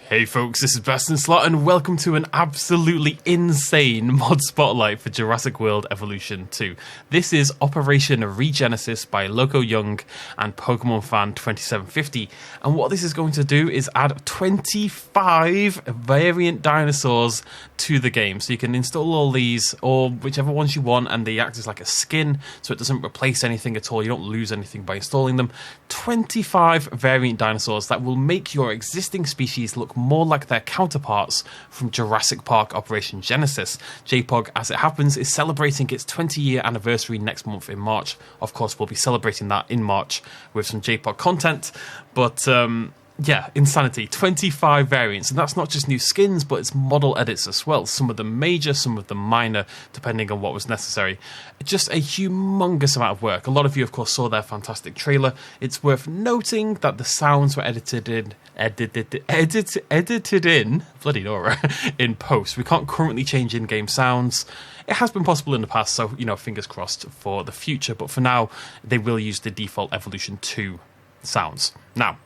Hey folks, this is BestInSlot and welcome to an absolutely insane mod spotlight for Jurassic World Evolution 2. This is Operation Regenesis by Loco Young and Pokemon Fan 2750, and what this is going to do is add 25 variant dinosaurs to the game. So you can install all these, or whichever ones you want, and they act as like a skin, so it doesn't replace anything at all. You don't lose anything by installing them. 25 variant dinosaurs that will make your existing species look more like their counterparts from Jurassic Park Operation Genesis. JPOG, as it happens, is celebrating its 20-year anniversary next month in March. Of course, we'll be celebrating that in March with some JPOG content, but yeah, insanity. 25 variants, and that's not just new skins, but it's model edits as well. Some of them major, some of them minor, depending on what was necessary. Just a humongous amount of work. A lot of you, of course, saw their fantastic trailer. It's worth noting that the sounds were edited in, bloody Nora, in post. We can't currently change in-game sounds. It has been possible in the past, so, you know, fingers crossed for the future. But for now, they will use the default Evolution 2 sounds. Now,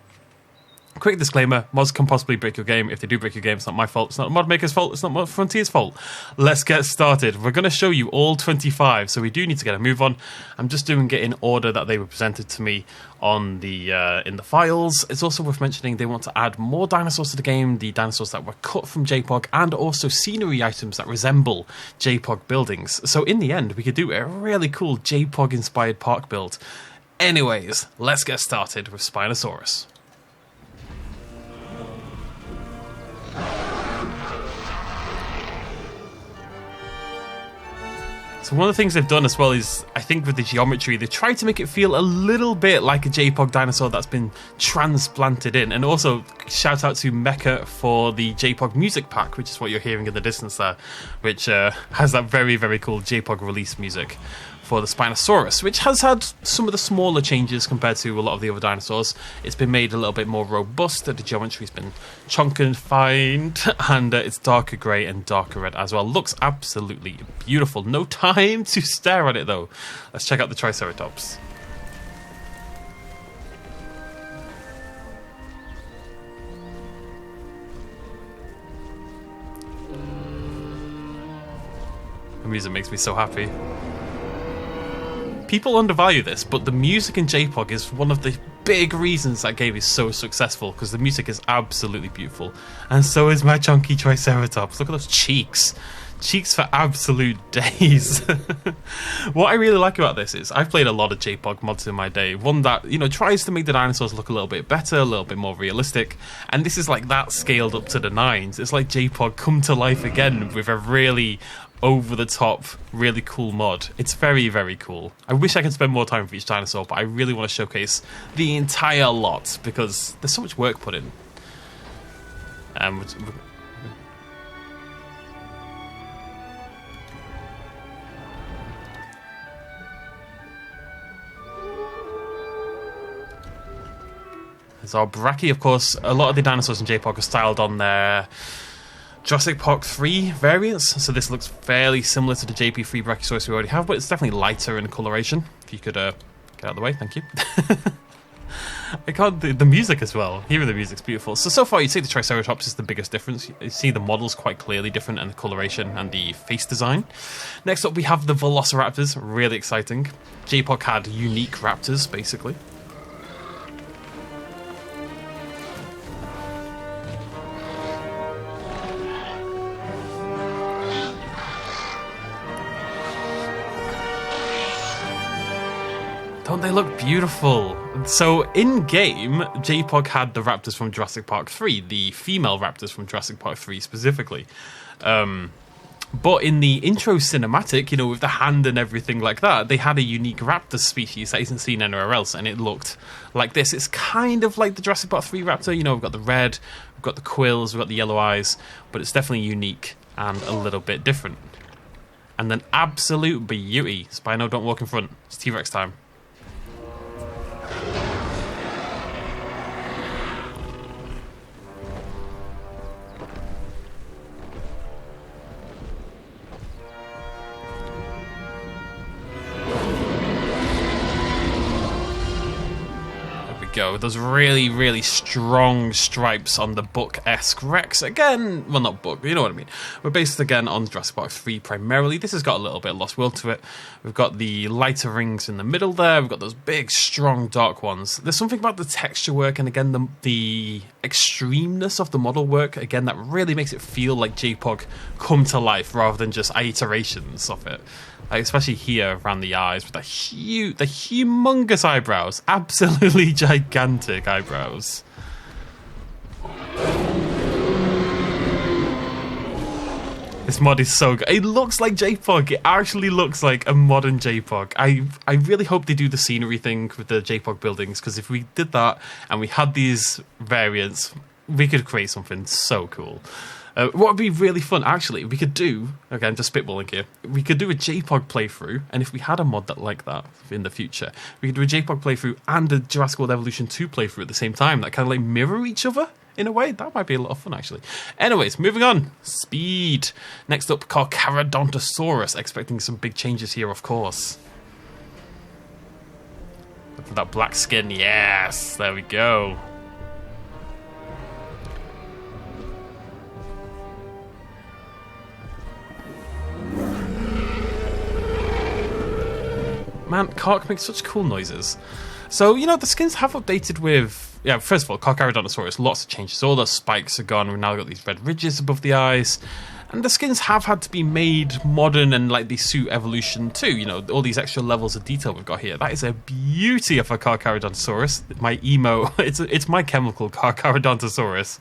quick disclaimer, mods can possibly break your game. If they do break your game, it's not my fault, it's not the mod maker's fault, it's not Mod Frontier's fault. Let's get started. We're going to show you all 25, so we do need to get a move on. I'm just doing it in order that they were presented to me on the in the files. It's also worth mentioning they want to add more dinosaurs to the game, the dinosaurs that were cut from JPOG, and also scenery items that resemble JPOG buildings. So in the end, we could do a really cool JPOG-inspired park build. Anyways, let's get started with Spinosaurus. So one of the things they've done as well is, I think with the geometry, they tried to make it feel a little bit like a JPOG dinosaur that's been transplanted in. And also, shout out to Mecha for the JPOG music pack, which is what you're hearing in the distance there, which has that very, very cool JPOG release music for the Spinosaurus, which has had some of the smaller changes compared to a lot of the other dinosaurs. It's been made a little bit more robust, the geometry's been chunkified, and it's darker grey and darker red as well. Looks absolutely beautiful. No time to stare at it though. Let's check out the Triceratops. The music makes me so happy. People undervalue this, but the music in JPOG is one of the big reasons that game is so successful, because the music is absolutely beautiful. And so is my chunky Triceratops. Look at those cheeks. Cheeks for absolute days. What I really like about this is, I've played a lot of JPOG mods in my day. One that, you know, tries to make the dinosaurs look a little bit better, a little bit more realistic. And this is like that scaled up to the nines. It's like JPOG come to life again with a really over-the-top, really cool mod. It's very, very cool. I wish I could spend more time with each dinosaur, but I really want to showcase the entire lot because there's so much work put in. There's our Brachii, of course. A lot of the dinosaurs in JPOG are styled on their Jurassic Park 3 variants, so this looks fairly similar to the JP3 Brachiosaurus we already have, but it's definitely lighter in coloration. If you could get out of the way, thank you. I can't do the music as well. Hearing the music's beautiful. So far you'd say the Triceratops is the biggest difference. You see the models quite clearly different, and the coloration and the face design. Next up we have the Velociraptors, really exciting. JPOG had unique raptors, basically. Don't they look beautiful? So in-game, JPOG had the raptors from Jurassic Park 3, the female raptors from Jurassic Park 3 specifically. But in the intro cinematic, you know, with the hand and everything like that, they had a unique raptor species that isn't seen anywhere else, and it looked like this. It's kind of like the Jurassic Park 3 raptor, you know, we've got the red, we've got the quills, we've got the yellow eyes, but it's definitely unique and a little bit different. And then absolute beauty. Spino, don't walk in front. It's T-Rex time. go. Those really, really strong stripes on the Buck-esque Rex. Again, well, not Buck, you know what I mean. We're based again on Jurassic Park 3 primarily. This has got a little bit of Lost World to it. We've got the lighter rings in the middle there. We've got those big, strong, dark ones. There's something about the texture work and, again, the extremeness of the model work, again, that really makes it feel like JPOG come to life rather than just iterations of it. Like, especially here around the eyes with the humongous eyebrows. Absolutely gigantic eyebrows. This mod is so good. It looks like JPOG. It actually looks like a modern JPOG. I really hope they do the scenery thing with the JPOG buildings, because if we did that and we had these variants, we could create something so cool. What would be really fun, actually, we could do, again, just spitballing here, we could do a JPOG playthrough, and if we had a mod that like that in the future, we could do a JPOG playthrough and a Jurassic World Evolution 2 playthrough at the same time, that kind of like mirror each other in a way. That might be a lot of fun, actually. Anyways, moving on. Speed. Next up, Carcharodontosaurus. Expecting some big changes here, of course. Look at that black skin. Yes, there we go. Man, Carc makes such cool noises. So, you know, the skins have updated with... Yeah, first of all, Carcharodontosaurus, lots of changes. All those spikes are gone. We've now got these red ridges above the eyes. And the skins have had to be made modern and, like, they suit evolution too. You know, all these extra levels of detail we've got here. That is a beauty of a Carcharodontosaurus. My emo... It's my chemical Carcharodontosaurus,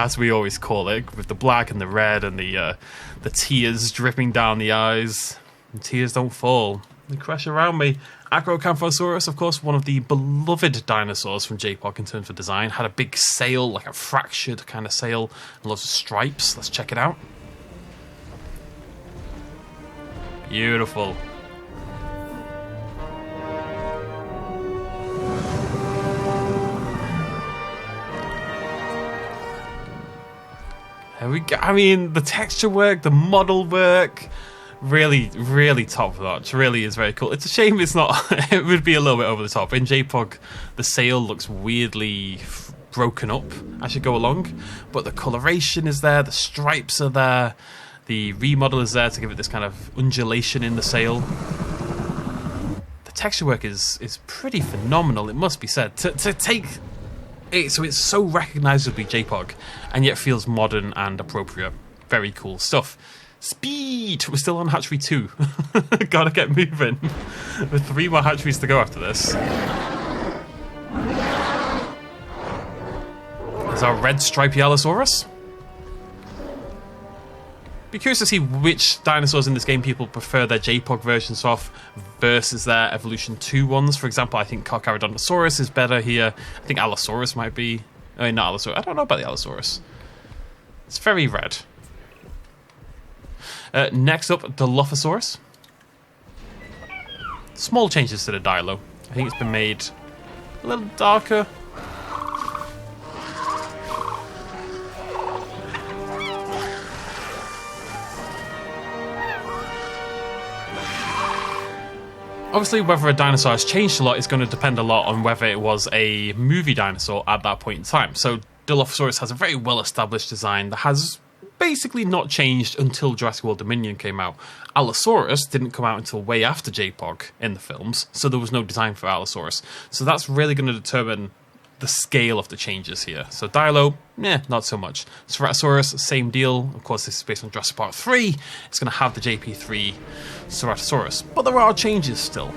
as we always call it, with the black and the red and the tears dripping down the eyes. The tears don't fall. They crash around me. Acrocanthosaurus, of course, one of the beloved dinosaurs from JPOG in terms of design. Had a big sail, like a fractured kind of sail, and lots of stripes. Let's check it out. Beautiful. There we go. I mean, the texture work, the model work... Really, really top notch. Really is very cool. It's a shame it's not... It would be a little bit over the top. In JPOG, the sail looks weirdly broken up as you go along. But the coloration is there. The stripes are there. The remodel is there to give it this kind of undulation in the sail. The texture work is pretty phenomenal, it must be said. To take... it so it's so recognisably JPOG, and yet feels modern and appropriate. Very cool stuff. Speed! We're still on hatchery 2. Gotta get moving. With 3 more hatcheries to go after this. There's our red striped Allosaurus. Be curious to see which dinosaurs in this game people prefer their JPOG versions of versus their Evolution 2 ones. For example, I think Carcharodontosaurus is better here. I think Allosaurus might be... I mean, not Allosaurus. I don't know about the Allosaurus. It's very red. Next up, Dilophosaurus. Small changes to the Dilo. I think it's been made a little darker. Obviously, whether a dinosaur has changed a lot is going to depend a lot on whether it was a movie dinosaur at that point in time. So Dilophosaurus has a very well-established design that has basically not changed until Jurassic World Dominion came out. Allosaurus didn't come out until way after JPOG in the films, so there was no design for Allosaurus. So that's really going to determine the scale of the changes here. So Dilo, not so much. Ceratosaurus, same deal. Of course, this is based on Jurassic Park 3. It's going to have the JP3 Ceratosaurus. But there are changes still.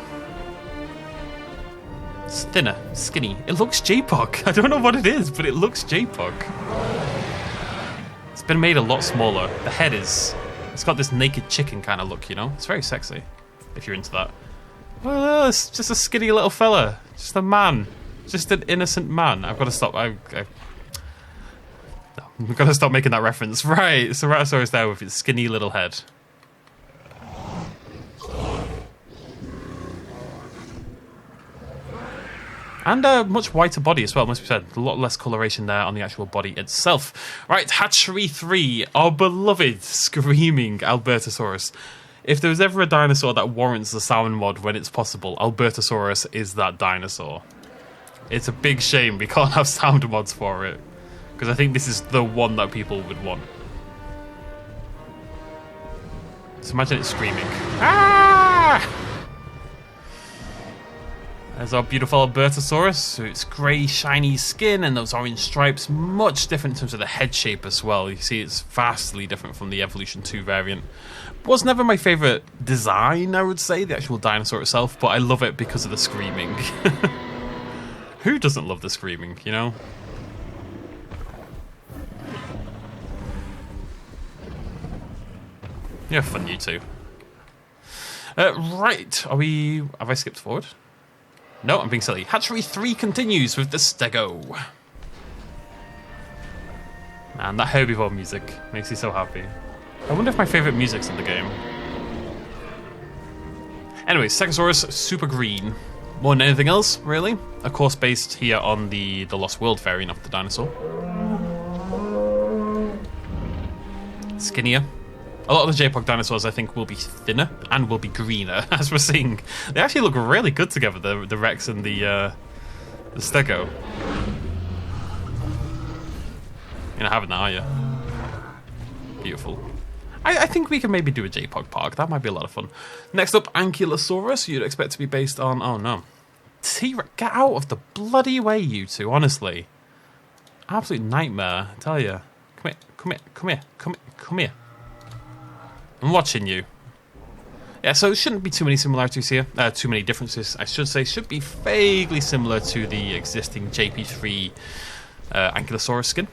It's thinner, skinny. It looks JPOG. I don't know what it is, but it looks JPOG. It's been made a lot smaller. The head is... It's got this naked chicken kind of look, you know? It's very sexy, if you're into that. Well, it's just a skinny little fella. Just a man. Just an innocent man. I've got to stop. I've got to stop making that reference. Right, Ceratosaurus there with its skinny little head. And a much whiter body as well, must be said. A lot less coloration there on the actual body itself. Right, Hatchery 3, our beloved screaming Albertosaurus. If there was ever a dinosaur that warrants the salmon mod when it's possible, Albertosaurus is that dinosaur. It's a big shame we can't have sound mods for it, because I think this is the one that people would want. So imagine it screaming. Ah! There's our beautiful Albertosaurus. So it's grey, shiny skin and those orange stripes. Much different in terms of the head shape as well. You see it's vastly different from the Evolution 2 variant. Was never my favourite design, I would say, the actual dinosaur itself, but I love it because of the screaming. Who doesn't love the screaming, you know? You have fun, you two. Right, have I skipped forward? No, I'm being silly. Hatchery 3 continues with the Stego. Man, that herbivore music makes me so happy. I wonder if my favourite music's in the game. Anyway, Stegosaurus, super green. More than anything else, really. Of course, based here on the Lost World variant of the dinosaur. Skinnier. A lot of the JPOG dinosaurs, I think, will be thinner and will be greener, as we're seeing. They actually look really good together, the Rex and the Stego. You're not having that, are you? Beautiful. I think we can maybe do a JPOG park. That might be a lot of fun. Next up, Ankylosaurus. You'd expect to be based on... Oh, no. T-Rex. Get out of the bloody way, you two, honestly. Absolute nightmare, I tell you. Come here, come here, come here, come here. I'm watching you. Yeah, so it shouldn't be too many similarities here. Too many differences, I should say. Should be vaguely similar to the existing JP3 Ankylosaurus skin.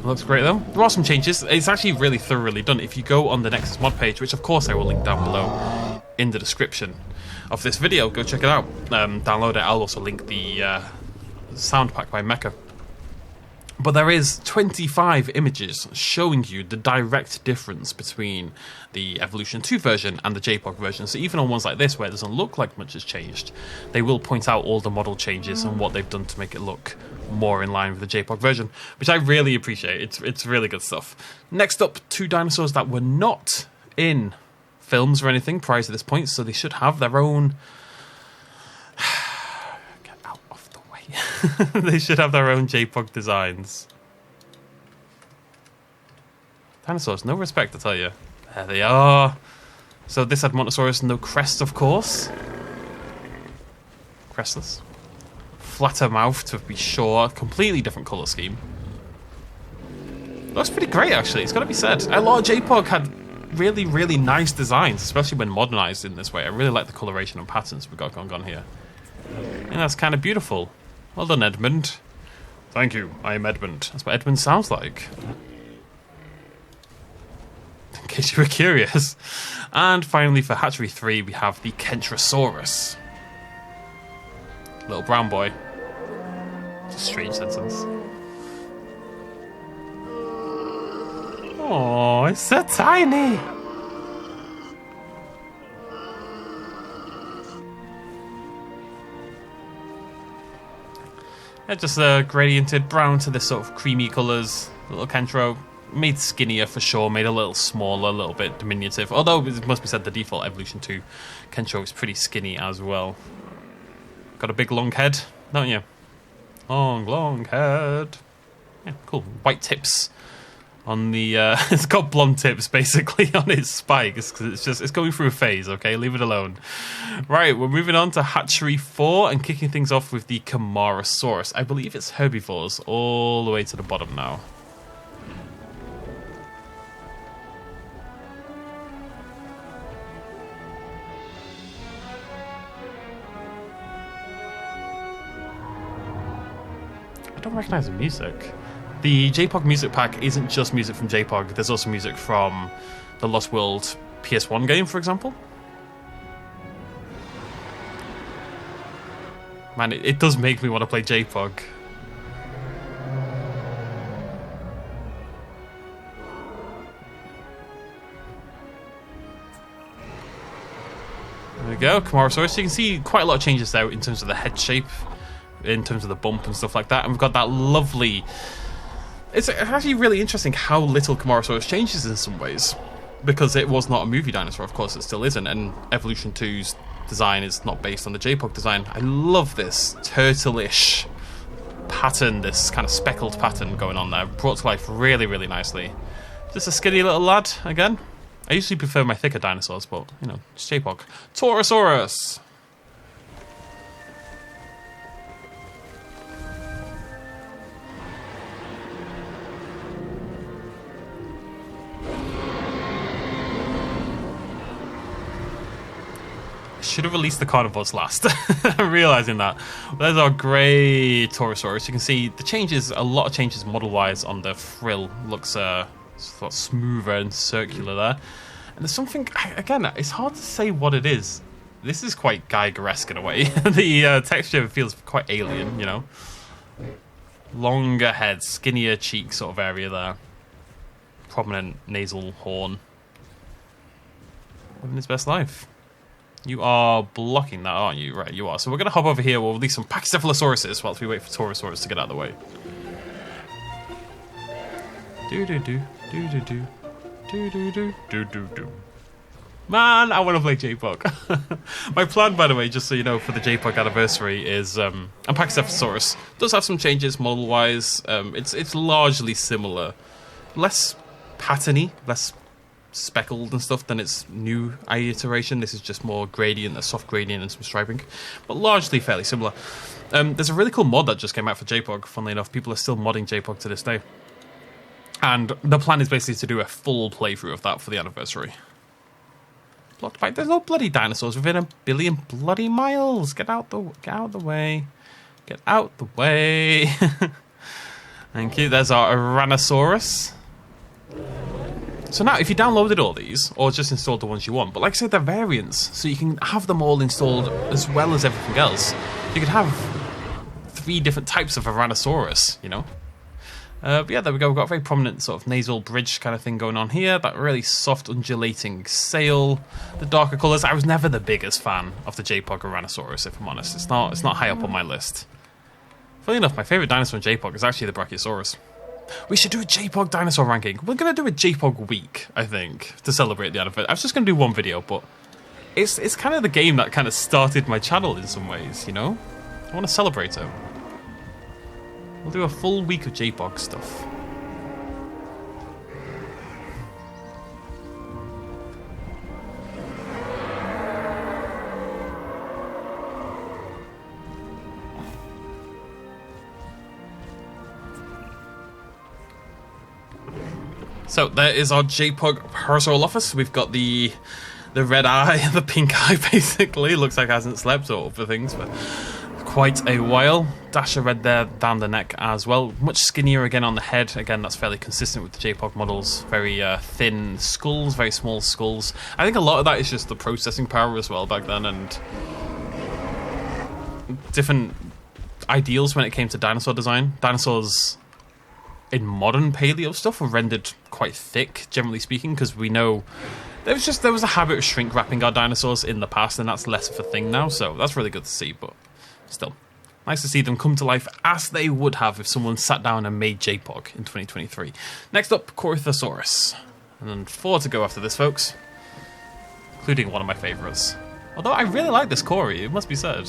Looks great though. There are some changes. It's actually really thoroughly done. If you go on the Nexus mod page, which of course I will link down below in the description of this video, go check it out. Download it. I'll also link the sound pack by Mecha. But there is 25 images showing you the direct difference between the Evolution 2 version and the JPOG version. So even on ones like this, where it doesn't look like much has changed, they will point out all the model changes and what they've done to make it look more in line with the JPOG version, which I really appreciate. It's really good stuff. Next up, two dinosaurs that were not in films or anything prior to this point, so they should have their own... They should have their own JPOG designs. Dinosaurs, no respect, I tell you. There they are. So this had Montosaurus, no crest, of course. Crestless. Flatter mouth, to be sure. Completely different colour scheme. Looks pretty great, actually. It's got to be said. A lot of JPOG had really, really nice designs, especially when modernised in this way. I really like the coloration and patterns we've got going on here. And that's kind of beautiful. Well done, Edmund. Thank you, I am Edmund. That's what Edmund sounds like. In case you were curious. And finally, for Hatchery 3, we have the Kentrosaurus. Little brown boy. It's a strange sentence. Oh, it's so tiny. Yeah, just gradiented brown to this sort of creamy colours. Little Kentro, made skinnier for sure, made a little smaller, a little bit diminutive. Although it must be said the default Evolution 2 Kentro is pretty skinny as well. Got a big long head, don't you? Long head. Yeah, cool. White tips on the... it's got blonde tips, basically, on its spikes, because it's going through a phase, okay? Leave it alone. Right, we're moving on to Hatchery 4, and kicking things off with the Camarasaurus. I believe it's herbivores all the way to the bottom now. I don't recognize the music. The JPOG music pack isn't just music from JPOG, there's also music from the Lost World PS1 game, for example. Man, it does make me want to play JPOG. There we go, Camarasaurus. So you can see quite a lot of changes there in terms of the head shape, in terms of the bump and stuff like that. And we've got that lovely... It's actually really interesting how little Camarasaurus changes in some ways, because it was not a movie dinosaur, of course it still isn't, and Evolution 2's design is not based on the JPOG design. I love this turtle-ish pattern, this kind of speckled pattern going on there, brought to life really, really nicely. Just a skinny little lad again. I usually prefer my thicker dinosaurs, but you know, it's JPOG. Torosaurus. Should have released the carnivores last. I'm realizing that. There's our grey Torosaurus. You can see the changes, a lot of changes model-wise on the frill. Looks sort of smoother and circular there. And there's something, again, it's hard to say what it is. This is quite Geiger-esque in a way. The texture feels quite alien, you know. Longer head, skinnier cheek sort of area there. Prominent nasal horn. Living his best life. You are blocking that, aren't you? Right, you are. So we're going to hop over here. We'll release some Pachycephalosauruses whilst we wait for Torosaurus to get out of the way. Do-do-do, do-do-do, do-do-do, do-do-do. Man, I want to play JPOG. My plan, by the way, just so you know, for the JPOG anniversary is... and Pachycephalosaurus does have some changes model-wise. It's largely similar. Less patterny, less speckled and stuff than its new iteration. This is just more gradient, a soft gradient and some striping, but largely fairly similar. There's a really cool mod that just came out for JPOG, funnily enough. People are still modding JPOG to this day. And the plan is basically to do a full playthrough of that for the anniversary. Blocked by... There's no bloody dinosaurs within a billion bloody miles. Get out the way. Get out the way. Thank you. There's our Tyrannosaurus. So now, if you downloaded all these, or just installed the ones you want, but like I said, they're variants, so you can have them all installed as well as everything else. You could have 3 different types of Tyrannosaurus, you know? But yeah, there we go. We've got a very prominent sort of nasal bridge kind of thing going on here. That really soft, undulating sail. The darker colours. I was never the biggest fan of the JPOG Tyrannosaurus, if I'm honest. It's not high up on my list. Funny enough, my favourite dinosaur in JPOG is actually the Brachiosaurus. We should do a JPOG dinosaur ranking. We're going to do a JPOG week, I think, to celebrate the anniversary. I was just going to do one video, but it's kind of the game that kind of started my channel in some ways, you know? I want to celebrate it. We'll do a full week of JPOG stuff. So there is our JPOG Parasaurolophus. We've got the red eye, the pink eye basically. Looks like it hasn't slept or other things for quite a while. Dash of red there down the neck as well. Much skinnier again on the head. Again, that's fairly consistent with the JPOG models. Very thin skulls, very small skulls. I think a lot of that is just the processing power as well back then, and different ideals when it came to dinosaur design. Dinosaurs in modern paleo stuff were rendered quite thick, generally speaking, because we know there was a habit of shrink wrapping our dinosaurs in the past, and that's less of a thing now, so that's really good to see. But still, nice to see them come to life as they would have if someone sat down and made JPOG in 2023. Next up, Corythosaurus. And then 4 to go after this, folks, including one of my favourites. Although I really like this Cory, it must be said.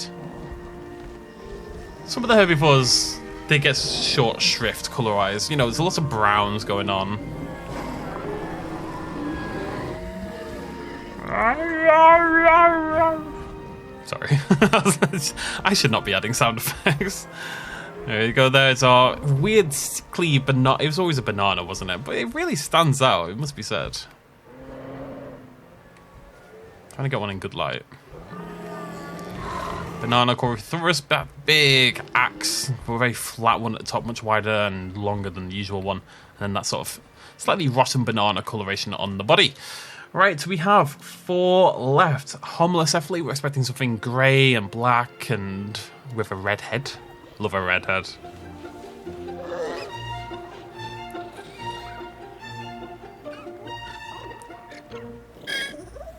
Some of the herbivores, they get short shrift color-wise. You know, there's lots of browns going on. Sorry. I should not be adding sound effects. There you go, there. It's our weird, sickly banana. It was always a banana, wasn't it? But it really stands out, it must be said. Trying to get one in good light. Banana Corythosaurus, that big axe, a very flat one at the top, much wider and longer than the usual one, and then that sort of slightly rotten banana coloration on the body. Right, we have 4 left. Homalocephaly, we're expecting something grey and black and with a red head. Love a red head.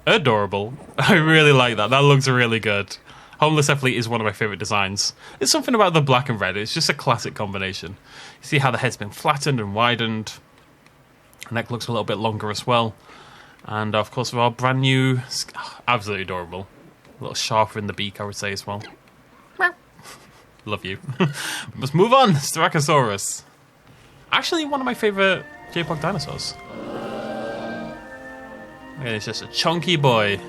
Adorable. I really like that. That looks really good. Homalocephaly is one of my favourite designs. There's something about the black and red. It's just a classic combination. You see how the head's been flattened and widened. The neck looks a little bit longer as well. And of course, with our brand new... absolutely adorable. A little sharper in the beak, I would say, as well. Love you. Let's move on. Styracosaurus. Actually, one of my favourite JPOG dinosaurs. Again, it's just a chunky boy.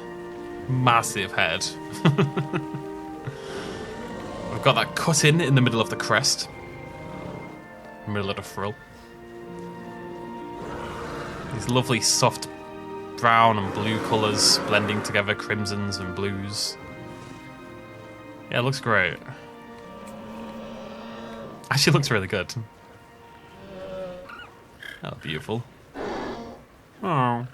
Massive head. We've got that cut in the middle of the crest. Middle of the frill. These lovely soft brown and blue colours blending together, crimsons and blues. Yeah, it looks great. Actually looks really good. Oh, beautiful. Oh.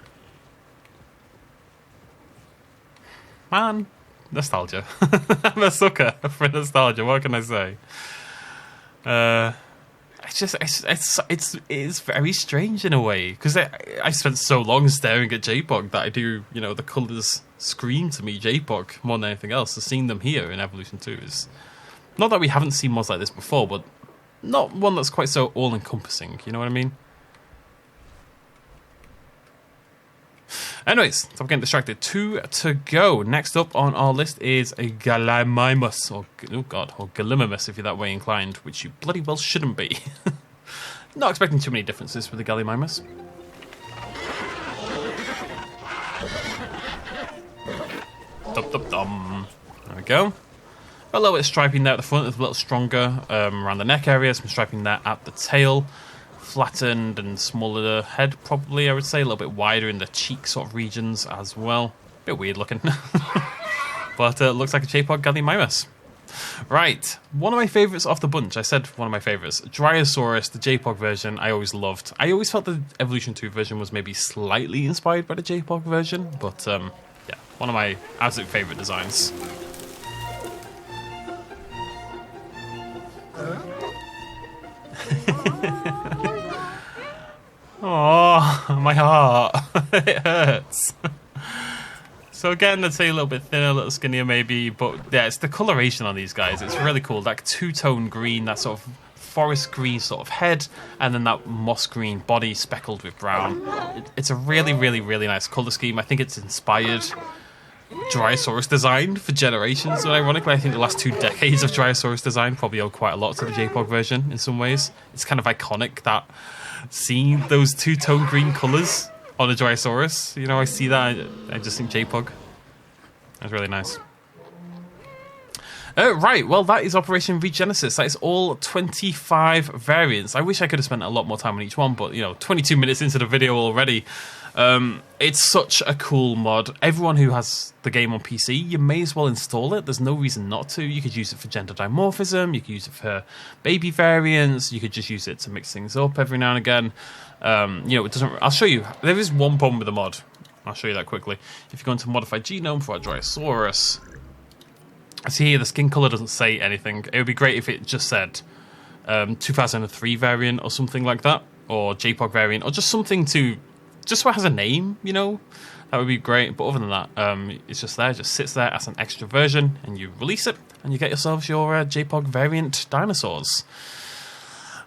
Man, nostalgia. I'm a sucker for nostalgia, what can I say? It's very strange in a way, because I spent so long staring at JPOG that I do, you know, the colours scream to me JPOG more than anything else. So seeing them here in Evolution 2 is... Not that we haven't seen mods like this before, but not one that's quite so all-encompassing, you know what I mean? Anyways, so I'm getting distracted. 2 to go. Next up on our list is a Gallimimus, or Gallimimus if you're that way inclined, which you bloody well shouldn't be. Not expecting too many differences with the Gallimimus. Dum-dum-dum. There we go. A little bit of striping there at the front, it's a little stronger around the neck area, some striping there at the tail. Flattened and smaller head, probably, I would say. A little bit wider in the cheek sort of regions as well. Bit weird looking. But looks like a JPOG Gallimimus. Right, one of my favourites off the bunch. I said one of my favourites. Dryosaurus, the JPOG version, I always loved. I always felt the Evolution 2 version was maybe slightly inspired by the JPOG version. But, yeah, one of my absolute favourite designs. Oh, my heart. It hurts. So again, I'd say a little bit thinner, a little skinnier maybe, but yeah, it's the coloration on these guys. It's really cool. Like two-tone green, that sort of forest green sort of head, and then that moss green body speckled with brown. It's a really, really, really nice colour scheme. I think it's inspired Dryosaurus design for generations. And ironically, I think the last 2 decades of Dryosaurus design probably owe quite a lot to the JPOG version in some ways. It's kind of iconic that seeing those two-tone green colours on a Dryosaurus, you know, I see that, I just think JPOG. That's really nice. Right, well, that is Operation Regenesis. That is all 25 variants. I wish I could have spent a lot more time on each one, but, you know, 22 minutes into the video already. It's such a cool mod. Everyone who has the game on PC, you may as well install it. There's no reason not to. You could use it for gender dimorphism. You could use it for baby variants. You could just use it to mix things up every now and again. You know, it doesn't... I'll show you. There is one problem with the mod. I'll show you that quickly. If you go into Modified Genome for our Dryosaurus, I see here the skin color doesn't say anything. It would be great if it just said 2003 variant or something like that, or JPOG variant, or just something to... Just so it has a name, you know, that would be great. But other than that, it's just there, it just sits there as an extra version, and you release it, and you get yourselves your JPOG variant dinosaurs.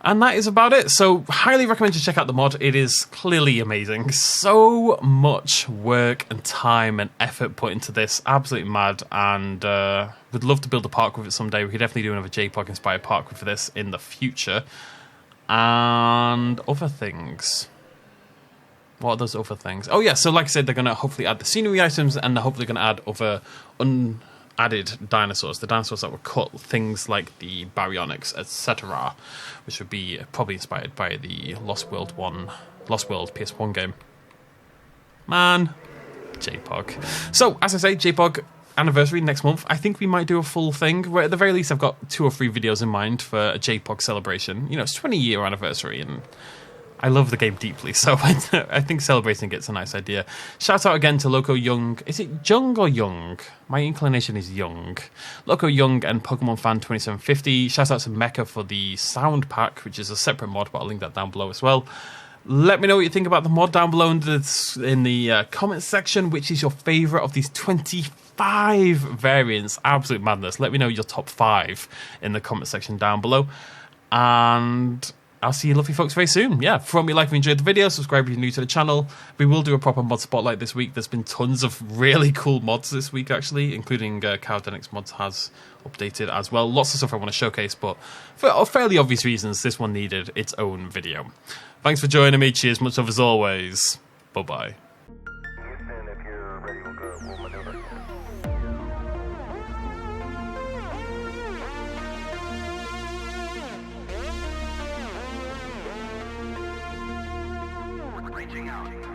And that is about it. So, highly recommend you check out the mod. It is clearly amazing. So much work and time and effort put into this. Absolutely mad. And would love to build a park with it someday. We could definitely do another JPOG-inspired park with this in the future. And other things. What are those other things? Oh yeah, so like I said, they're going to hopefully add the scenery items, and they're hopefully going to add other unadded dinosaurs. The dinosaurs that were cut, things like the baryonyx, etc., which would be probably inspired by the Lost World PS1 game. Man, JPOG. So, as I say, JPOG anniversary next month. I think we might do a full thing, where at the very least I've got 2 or 3 videos in mind for a JPOG celebration. You know, it's 20-year anniversary, and I love the game deeply, so I think celebrating it's a nice idea. Shout out again to Loco Young. Is it Jung or Young? My inclination is Young. Loco Young and Pokemon Fan 2750. Shout out to Mecha for the sound pack, which is a separate mod, but I'll link that down below as well. Let me know what you think about the mod down below in the comments section. Which is your favourite of these 25 variants? Absolute madness. Let me know your top 5 in the comment section down below. And I'll see you lovely folks very soon. Yeah, throw me a like if you enjoyed the video, subscribe if you're new to the channel. We will do a proper mod spotlight this week. There's been tons of really cool mods this week, actually, including Cowdenix Mods has updated as well. Lots of stuff I want to showcase, but for fairly obvious reasons, this one needed its own video. Thanks for joining me. Cheers, much love as always. Bye-bye. Reaching out.